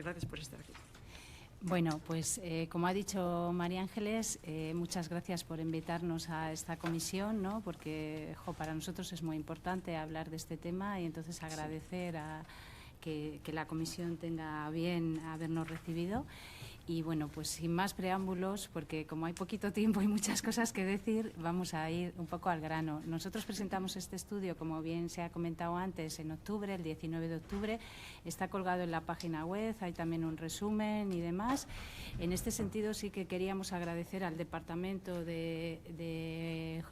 Gracias por estar aquí. Bueno, pues como ha dicho María Ángeles, muchas gracias por invitarnos a esta comisión, ¿no? Porque para nosotros es muy importante hablar de este tema y entonces agradecer que la comisión tenga a bien habernos recibido. Y bueno, pues sin más preámbulos, porque como hay poquito tiempo y muchas cosas que decir, vamos a ir un poco al grano. Nosotros presentamos este estudio, como bien se ha comentado antes, en octubre, el 19 de octubre. Está colgado en la página web, hay también un resumen y demás. En este sentido sí que queríamos agradecer al Departamento de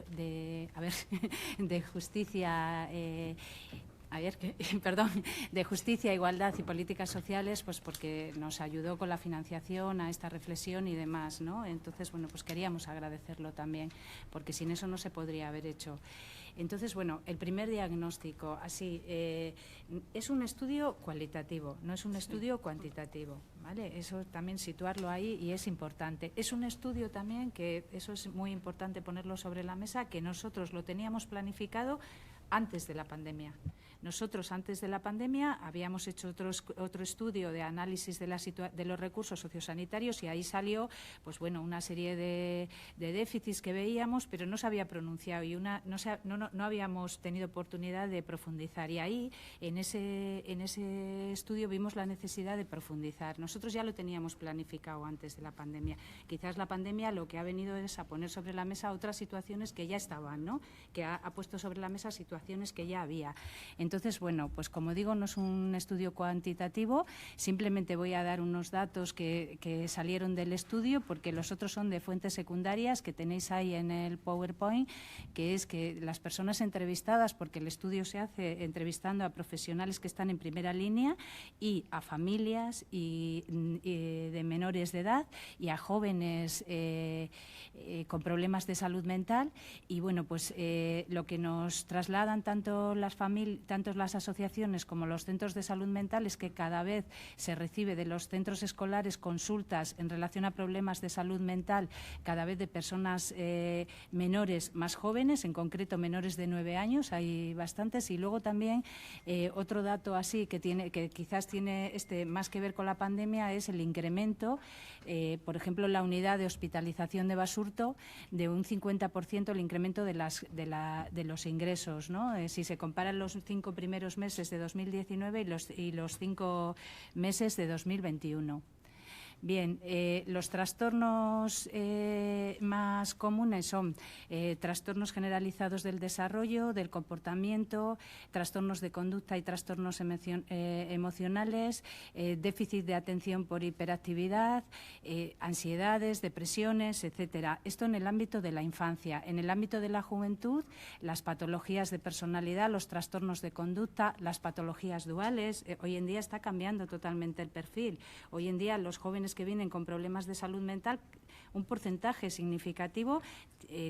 Justicia de Justicia, Igualdad y Políticas Sociales, pues porque nos ayudó con la financiación a esta reflexión y demás, ¿no? Entonces, bueno, pues queríamos agradecerlo también, porque sin eso no se podría haber hecho. Entonces, bueno, el primer diagnóstico, así, es un estudio cualitativo, no es un estudio cuantitativo, ¿vale? Eso también situarlo ahí y es importante. Es un estudio también, que eso es muy importante ponerlo sobre la mesa, que nosotros lo teníamos planificado antes de la pandemia. Nosotros, antes de la pandemia, habíamos hecho otro estudio de análisis de los recursos sociosanitarios y ahí salió, pues bueno, una serie de déficits que veíamos, pero no se había pronunciado y no habíamos tenido oportunidad de profundizar. Y ahí, en ese estudio, vimos la necesidad de profundizar. Nosotros ya lo teníamos planificado antes de la pandemia. Quizás la pandemia lo que ha venido es a poner sobre la mesa otras situaciones que ya estaban, ¿no? Que ha puesto sobre la mesa situaciones que ya había. Entonces, bueno, pues como digo, no es un estudio cuantitativo, simplemente voy a dar unos datos que salieron del estudio, porque los otros son de fuentes secundarias que tenéis ahí en el PowerPoint, que es que las personas entrevistadas, porque el estudio se hace entrevistando a profesionales que están en primera línea y a familias y de menores de edad y a jóvenes con problemas de salud mental. Y bueno, pues lo que nos trasladan tanto las asociaciones como los centros de salud mental es que cada vez se recibe de los centros escolares consultas en relación a problemas de salud mental, cada vez de personas menores más jóvenes, en concreto menores de 9 años, hay bastantes. Y luego también otro dato así que quizás tiene más que ver con la pandemia es el incremento, por ejemplo, en la unidad de hospitalización de Basurto, de un 50% el incremento de los ingresos, ¿no? Si se comparan los 5 primeros meses de 2019 y los 5 meses de 2021. Bien, los trastornos más comunes son trastornos generalizados del desarrollo, del comportamiento, trastornos de conducta y trastornos emocionales, déficit de atención por hiperactividad, ansiedades, depresiones, etcétera. Esto en el ámbito de la infancia. En el ámbito de la juventud, las patologías de personalidad, los trastornos de conducta, las patologías duales. Hoy en día está cambiando totalmente el perfil. Hoy en día los jóvenes que vienen con problemas de salud mental, un porcentaje significativo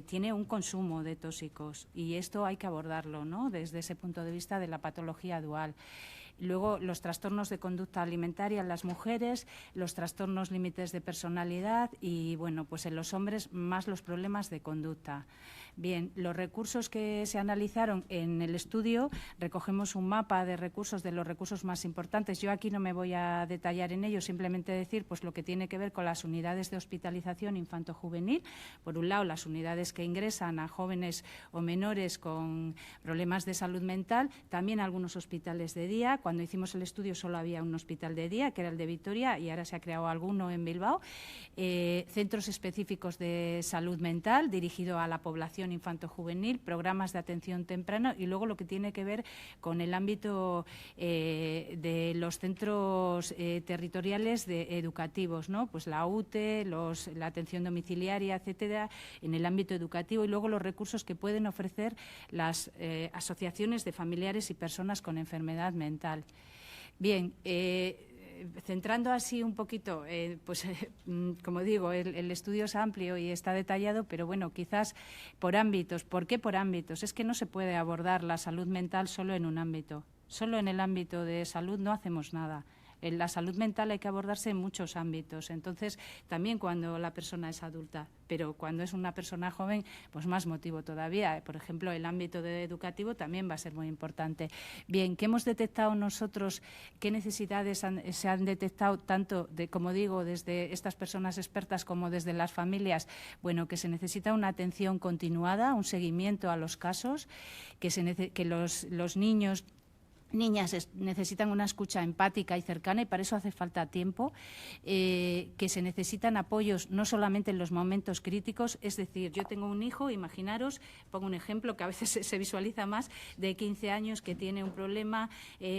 tiene un consumo de tóxicos, y esto hay que abordarlo, ¿no?, desde ese punto de vista de la patología dual. Luego, los trastornos de conducta alimentaria en las mujeres, los trastornos límites de personalidad y, bueno, pues en los hombres más los problemas de conducta. Bien, los recursos que se analizaron en el estudio, recogemos un mapa de recursos, de los recursos más importantes. Yo aquí no me voy a detallar en ello, simplemente decir pues lo que tiene que ver con las unidades de hospitalización infanto-juvenil. Por un lado, las unidades que ingresan a jóvenes o menores con problemas de salud mental, también algunos hospitales de día. Cuando hicimos el estudio solo había un hospital de día, que era el de Vitoria, y ahora se ha creado alguno en Bilbao. Centros específicos de salud mental dirigido a la población infanto-juvenil, programas de atención temprana, y luego lo que tiene que ver con el ámbito de los centros territoriales educativos, ¿no? Pues la UTE, la atención domiciliaria, etcétera, en el ámbito educativo, y luego los recursos que pueden ofrecer las asociaciones de familiares y personas con enfermedad mental. Bien, centrando así un poquito, como digo, el estudio es amplio y está detallado, pero bueno, quizás por ámbitos. ¿Por qué por ámbitos? Es que no se puede abordar la salud mental solo en un ámbito. Solo en el ámbito de salud no hacemos nada. La salud mental hay que abordarse en muchos ámbitos. Entonces, también cuando la persona es adulta, pero cuando es una persona joven, pues más motivo todavía. Por ejemplo, el ámbito educativo también va a ser muy importante. Bien, ¿qué hemos detectado nosotros? ¿Qué necesidades se han detectado tanto, como digo, desde estas personas expertas como desde las familias? Bueno, que se necesita una atención continuada, un seguimiento a los casos, que los niños, niñas necesitan una escucha empática y cercana y para eso hace falta tiempo, que se necesitan apoyos no solamente en los momentos críticos, es decir, yo tengo un hijo, imaginaros, pongo un ejemplo que a veces se visualiza más, de 15 años que tiene un problema,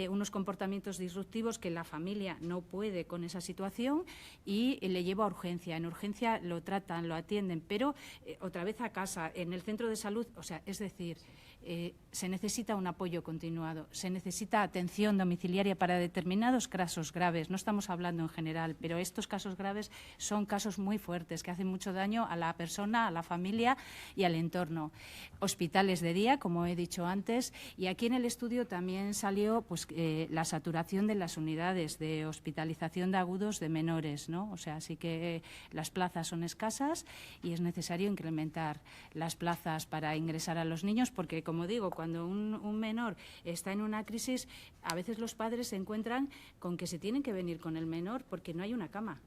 unos comportamientos disruptivos que la familia no puede con esa situación y le lleva a urgencia. En urgencia lo tratan, lo atienden, pero otra vez a casa, en el centro de salud, o sea, es decir, se necesita un apoyo continuado, se necesita atención domiciliaria para determinados casos graves. No estamos hablando en general, pero estos casos graves son casos muy fuertes que hacen mucho daño a la persona, a la familia y al entorno. Hospitales de día, como he dicho antes, y aquí en el estudio también salió pues, la saturación de las unidades de hospitalización de agudos de menores, ¿no? O sea, así que las plazas son escasas y es necesario incrementar las plazas para ingresar a los niños porque, como digo, cuando un menor está en una crisis, a veces los padres se encuentran con que se tienen que venir con el menor porque no hay una cama.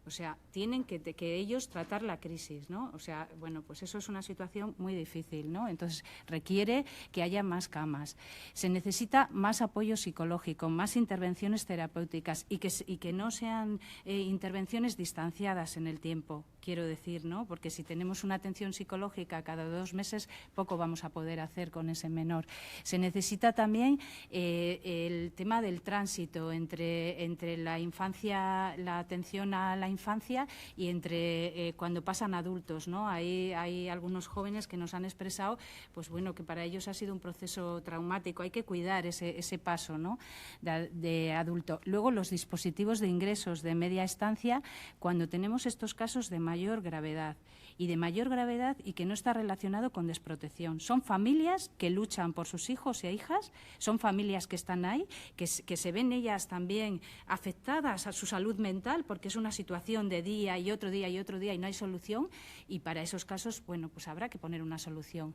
O sea, tienen que ellos tratar la crisis, ¿no? O sea, bueno, pues eso es una situación muy difícil, ¿no? Entonces, requiere que haya más camas. Se necesita más apoyo psicológico, más intervenciones terapéuticas y que no sean intervenciones distanciadas en el tiempo, quiero decir, ¿no? Porque si tenemos una atención psicológica cada 2 meses, poco vamos a poder hacer con ese menor. Se necesita también el tema del tránsito entre la infancia, la atención a la infancia y entre cuando pasan adultos, ¿no? Hay algunos jóvenes que nos han expresado, pues bueno, que para ellos ha sido un proceso traumático. Hay que cuidar ese paso, ¿no? de adulto. Luego, los dispositivos de ingresos de media estancia, cuando tenemos estos casos de mayor gravedad y que no está relacionado con desprotección. Son familias que luchan por sus hijos e hijas, son familias que están ahí, que se ven ellas también afectadas a su salud mental porque es una situación de día y otro día y otro día y no hay solución y para esos casos, bueno, pues habrá que poner una solución.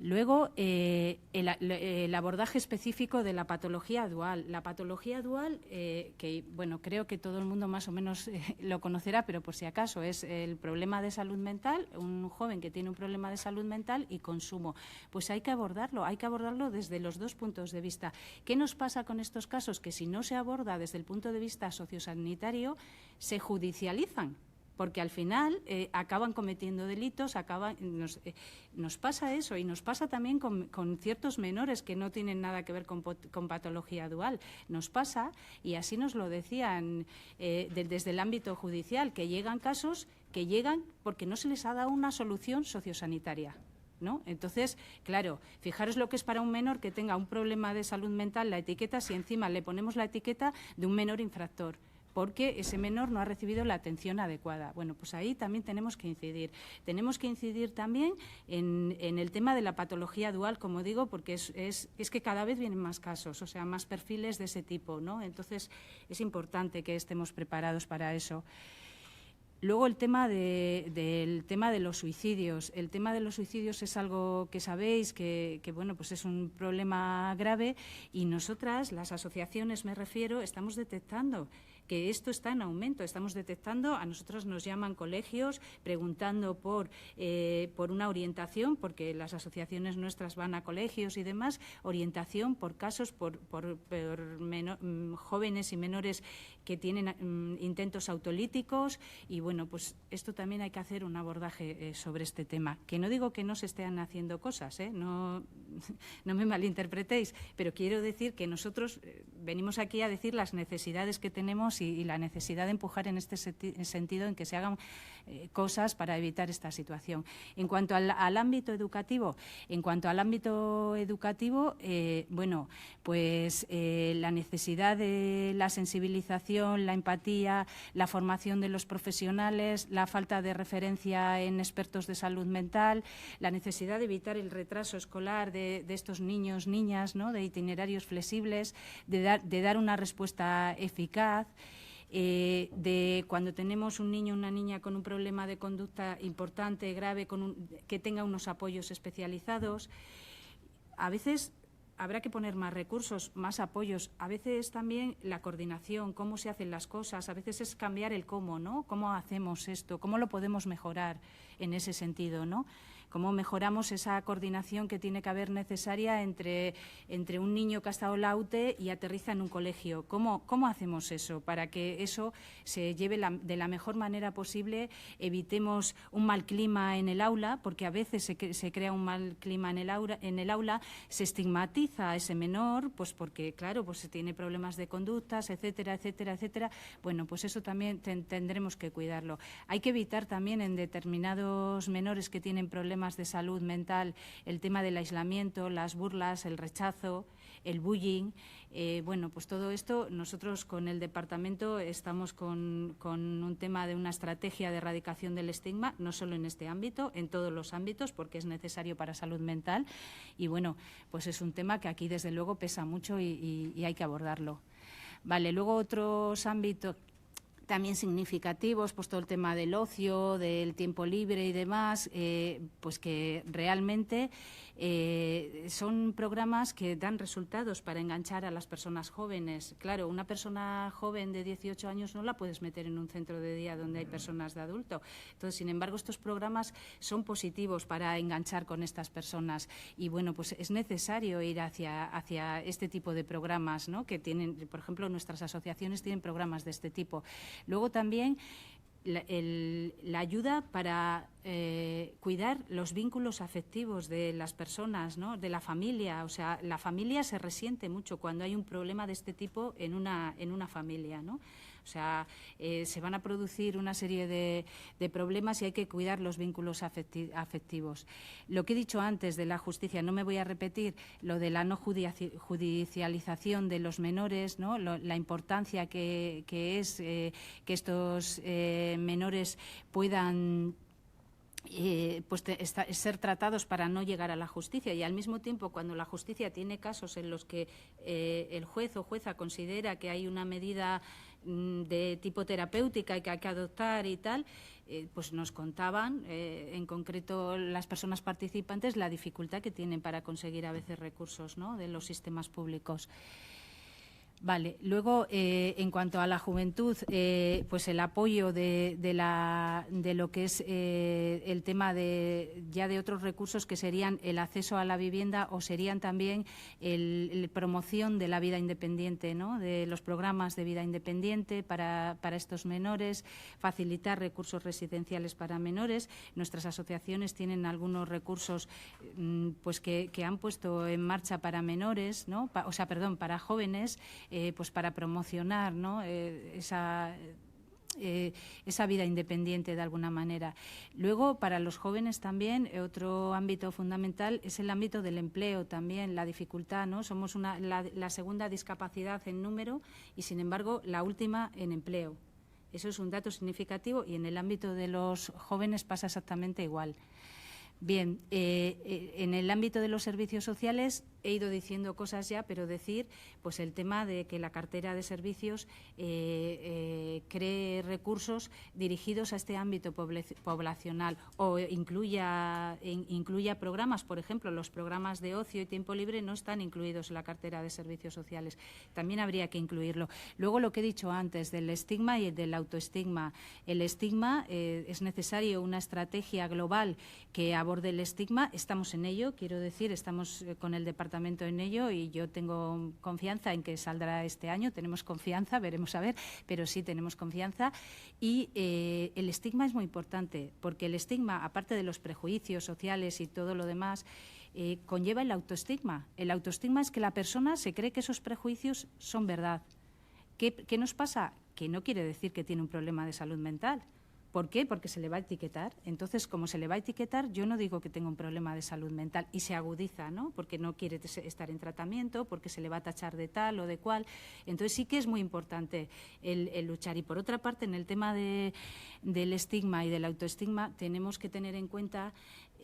Luego, el abordaje específico de la patología dual. La patología dual, que bueno, creo que todo el mundo más o menos lo conocerá, pero por si acaso es el problema de salud mental, un joven que tiene un problema de salud mental y consumo. Pues hay que abordarlo desde los 2 puntos de vista. ¿Qué nos pasa con estos casos? Que si no se aborda desde el punto de vista sociosanitario, se judicializan. Porque al final acaban cometiendo delitos, nos pasa eso y nos pasa también con ciertos menores que no tienen nada que ver con patología dual. Nos pasa, y así nos lo decían desde el ámbito judicial, que llegan casos que llegan porque no se les ha dado una solución sociosanitaria, ¿no? Entonces, claro, fijaros lo que es para un menor que tenga un problema de salud mental la etiqueta, si encima le ponemos la etiqueta de un menor infractor, porque ese menor no ha recibido la atención adecuada. Bueno, pues ahí también tenemos que incidir. Tenemos que incidir también en el tema de la patología dual, como digo, porque es que cada vez vienen más casos, o sea, más perfiles de ese tipo, ¿no? Entonces, es importante que estemos preparados para eso. Luego el tema de los suicidios. El tema de los suicidios es algo que sabéis que bueno, pues es un problema grave y nosotras, las asociaciones me refiero, estamos detectando que esto está en aumento. Estamos detectando, a nosotros nos llaman colegios preguntando por una orientación, porque las asociaciones nuestras van a colegios y demás, orientación por casos, por jóvenes y menores que tienen intentos autolíticos y bueno, pues esto también hay que hacer un abordaje sobre este tema. Que no digo que no se estén haciendo cosas, no me malinterpretéis, pero quiero decir que nosotros venimos aquí a decir las necesidades que tenemos y la necesidad de empujar en este sentido, en que se hagan cosas para evitar esta situación. En cuanto al ámbito educativo, bueno, pues la necesidad de la sensibilización, la empatía, la formación de los profesionales, la falta de referencia en expertos de salud mental, la necesidad de evitar el retraso escolar de estos niños, niñas, ¿no?, de itinerarios flexibles, de dar una respuesta eficaz. De cuando tenemos un niño o una niña con un problema de conducta importante, grave, que tenga unos apoyos especializados. A veces habrá que poner más recursos, más apoyos. A veces también la coordinación, cómo se hacen las cosas. A veces es cambiar el cómo, ¿no? ¿Cómo hacemos esto? ¿Cómo lo podemos mejorar en ese sentido, ¿no? ¿Cómo mejoramos esa coordinación que tiene que haber necesaria entre un niño que ha estado en la UTE y aterriza en un colegio? ¿Cómo hacemos eso para que eso se lleve de la mejor manera posible? Evitemos un mal clima en el aula, porque a veces se crea un mal clima en el aula, se estigmatiza a ese menor, pues porque, claro, pues tiene problemas de conductas, etcétera, etcétera, etcétera. Bueno, pues eso también tendremos que cuidarlo. Hay que evitar también en determinados menores que tienen problemas de salud mental el tema del aislamiento, las burlas, el rechazo, el bullying. Bueno, pues todo esto nosotros con el departamento estamos con un tema de una estrategia de erradicación del estigma, no solo en este ámbito, en todos los ámbitos, porque es necesario para salud mental. Y bueno, pues es un tema que aquí desde luego pesa mucho y hay que abordarlo. Vale, luego otros ámbitos también significativos, pues todo el tema del ocio, del tiempo libre y demás, pues que realmente son programas que dan resultados para enganchar a las personas jóvenes. Claro, una persona joven de 18 años no la puedes meter en un centro de día donde hay personas de adulto. Entonces, sin embargo, estos programas son positivos para enganchar con estas personas y, bueno, pues es necesario ir hacia este tipo de programas, ¿no?, que tienen, por ejemplo, nuestras asociaciones tienen programas de este tipo. Luego también la ayuda para cuidar los vínculos afectivos de las personas, ¿no?, de la familia. O sea, la familia se resiente mucho cuando hay un problema de este tipo en una familia, ¿no? O sea, se van a producir una serie de problemas y hay que cuidar los vínculos afectivos. Lo que he dicho antes de la justicia, no me voy a repetir, lo de la no judicialización de los menores, ¿no?, la importancia que es que estos menores puedan ser tratados para no llegar a la justicia, y al mismo tiempo cuando la justicia tiene casos en los que el juez o jueza considera que hay una medida de tipo terapéutica y que hay que adoptar y tal, pues nos contaban, en concreto las personas participantes, la dificultad que tienen para conseguir a veces recursos, ¿no?, de los sistemas públicos. Vale, luego en cuanto a la juventud, pues el apoyo de lo que es el tema de otros recursos que serían el acceso a la vivienda o serían también la promoción de la vida independiente, ¿no?, de los programas de vida independiente para estos menores, facilitar recursos residenciales para menores. Nuestras asociaciones tienen algunos recursos pues que han puesto en marcha para menores, ¿no?, para jóvenes, pues para promocionar, ¿no?, esa vida independiente de alguna manera. Luego, para los jóvenes también, otro ámbito fundamental es el ámbito del empleo también, la dificultad, ¿no? Somos la segunda discapacidad en número y, sin embargo, la última en empleo. Eso es un dato significativo y en el ámbito de los jóvenes pasa exactamente igual. Bien, en el ámbito de los servicios sociales he ido diciendo cosas ya, pero decir pues el tema de que la cartera de servicios cree recursos dirigidos a este ámbito poblacional o incluya programas, por ejemplo, los programas de ocio y tiempo libre no están incluidos en la cartera de servicios sociales. También habría que incluirlo. Luego, lo que he dicho antes del estigma y del autoestigma. El estigma, es necesario una estrategia global que aborde el estigma. Estamos en ello, quiero decir, estamos con el departamento en ello y yo tengo confianza en que saldrá este año. Tenemos confianza, veremos a ver, pero sí tenemos confianza. Y el estigma es muy importante, porque el estigma, aparte de los prejuicios sociales y todo lo demás, conlleva el autoestigma. El autoestigma es que la persona se cree que esos prejuicios son verdad. ¿Qué nos pasa? que no quiere decir que tiene un problema de salud mental. ¿Por qué? Porque se le va a etiquetar. Entonces, como se le va a etiquetar, yo no digo que tenga un problema de salud mental y se agudiza, ¿no? Porque no quiere estar en tratamiento, porque se le va a tachar de tal o de cual. Entonces, sí que es muy importante el luchar. Y, por otra parte, en el tema del estigma y del autoestigma, tenemos que tener en cuenta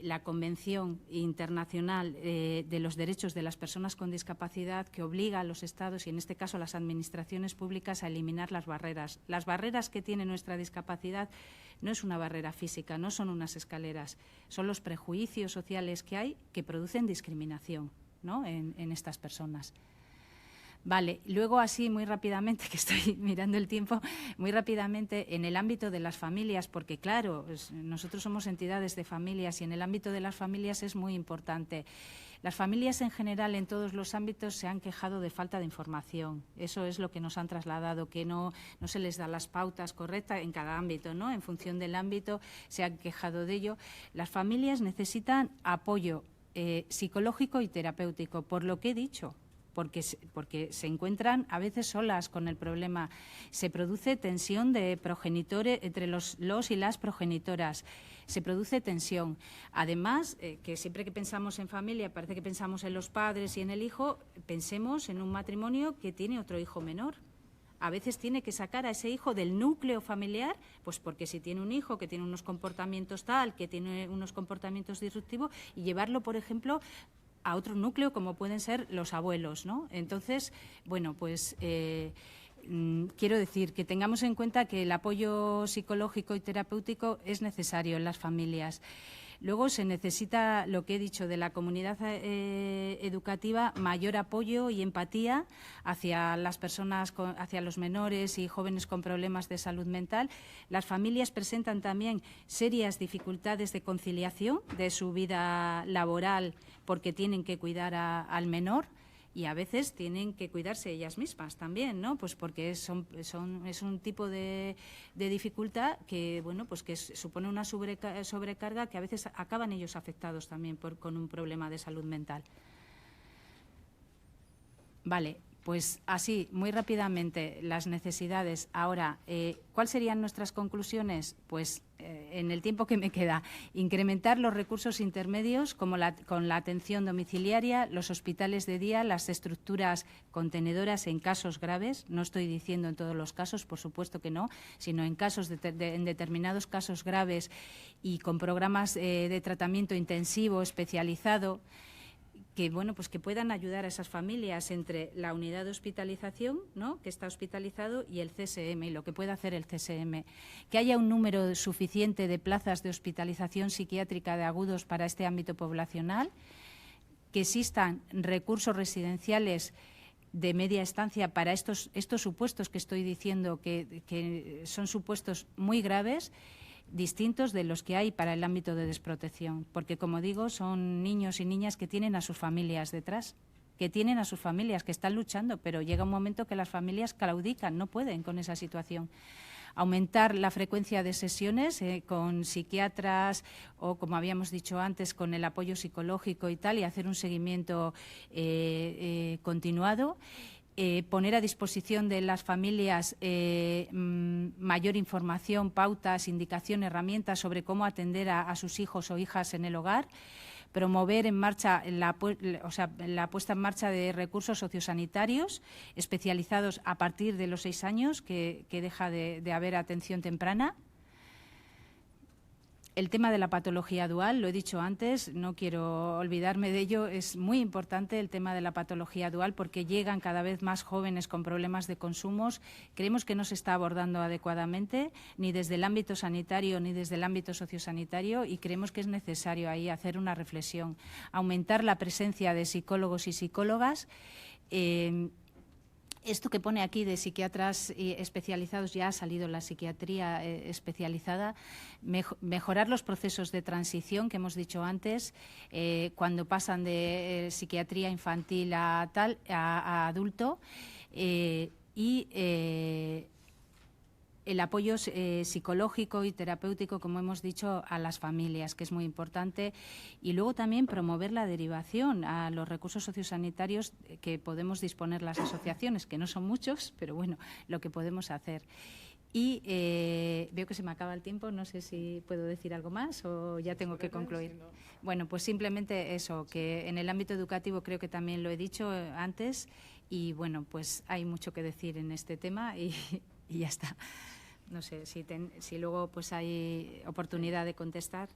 la Convención Internacional de los Derechos de las Personas con Discapacidad, que obliga a los Estados y, en este caso, a las administraciones públicas a eliminar las barreras. Las barreras que tiene nuestra discapacidad no es una barrera física, no son unas escaleras, son los prejuicios sociales que hay que producen discriminación, ¿no?, en estas personas. Vale, luego así muy rápidamente, que estoy mirando el tiempo, muy rápidamente en el ámbito de las familias, porque claro, nosotros somos entidades de familias y en el ámbito de las familias es muy importante. Las familias en general en todos los ámbitos se han quejado de falta de información. Eso es lo que nos han trasladado, que no se les da las pautas correctas en cada ámbito, ¿no? En función del ámbito se han quejado de ello. Las familias necesitan apoyo psicológico y terapéutico, por lo que he dicho. Porque se encuentran a veces solas con el problema. Se produce tensión de progenitores entre los y las progenitoras. Se produce tensión. Además, que siempre que pensamos en familia, parece que pensamos en los padres y en el hijo, pensemos en un matrimonio que tiene otro hijo menor. A veces tiene que sacar a ese hijo del núcleo familiar, pues porque si tiene un hijo que tiene unos comportamientos tal, que tiene unos comportamientos disruptivos, y llevarlo, por ejemplo, a otro núcleo como pueden ser los abuelos, ¿no? Entonces, bueno, pues quiero decir que tengamos en cuenta que el apoyo psicológico y terapéutico es necesario en las familias. Luego se necesita, lo que he dicho, de la comunidad educativa, mayor apoyo y empatía hacia las personas, hacia los menores y jóvenes con problemas de salud mental. Las familias presentan también serias dificultades de conciliación de su vida laboral porque tienen que cuidar al menor. Y a veces tienen que cuidarse ellas mismas también, ¿no? Pues porque es un tipo de dificultad que, bueno, pues que supone una sobrecarga que a veces acaban ellos afectados también con un problema de salud mental. Vale, pues así, muy rápidamente, las necesidades. Ahora, ¿cuáles serían nuestras conclusiones? Pues en el tiempo que me queda, incrementar los recursos intermedios como con la atención domiciliaria, los hospitales de día, las estructuras contenedoras en casos graves. No estoy diciendo en todos los casos, por supuesto que no, sino en casos en determinados casos graves y con programas de tratamiento intensivo, especializado, que, bueno, pues que puedan ayudar a esas familias entre la unidad de hospitalización, ¿no?, que está hospitalizado, y el CSM, y lo que puede hacer el CSM. Que haya un número suficiente de plazas de hospitalización psiquiátrica de agudos para este ámbito poblacional, que existan recursos residenciales de media estancia para estos supuestos que estoy diciendo, que son supuestos muy graves, distintos de los que hay para el ámbito de desprotección, porque, como digo, son niños y niñas que tienen a sus familias detrás, que están luchando, pero llega un momento que las familias claudican, no pueden con esa situación. Aumentar la frecuencia de sesiones con psiquiatras o, como habíamos dicho antes, con el apoyo psicológico y tal, y hacer un seguimiento continuado. Poner a disposición de las familias mayor información, pautas, indicación, herramientas sobre cómo atender a sus hijos o hijas en el hogar. Promover en marcha la puesta en marcha de recursos sociosanitarios especializados a partir de los 6 años, que deja de haber atención temprana. El tema de la patología dual, lo he dicho antes, no quiero olvidarme de ello, es muy importante el tema de la patología dual porque llegan cada vez más jóvenes con problemas de consumos. Creemos que no se está abordando adecuadamente, ni desde el ámbito sanitario ni desde el ámbito sociosanitario, y creemos que es necesario ahí hacer una reflexión. Aumentar la presencia de psicólogos y psicólogas. Esto que pone aquí de psiquiatras especializados, ya ha salido la psiquiatría especializada. Mejorar los procesos de transición que hemos dicho antes, cuando pasan de psiquiatría infantil a adulto, y el apoyo psicológico y terapéutico, como hemos dicho, a las familias, que es muy importante, y luego también promover la derivación a los recursos sociosanitarios que podemos disponer las asociaciones, que no son muchos, pero bueno, lo que podemos hacer. Y veo que se me acaba el tiempo, no sé si puedo decir algo más o ya tengo que concluir. Bueno, pues simplemente eso, que en el ámbito educativo creo que también lo he dicho antes y bueno, pues hay mucho que decir en este tema y ya está. No sé si luego pues hay oportunidad de contestar.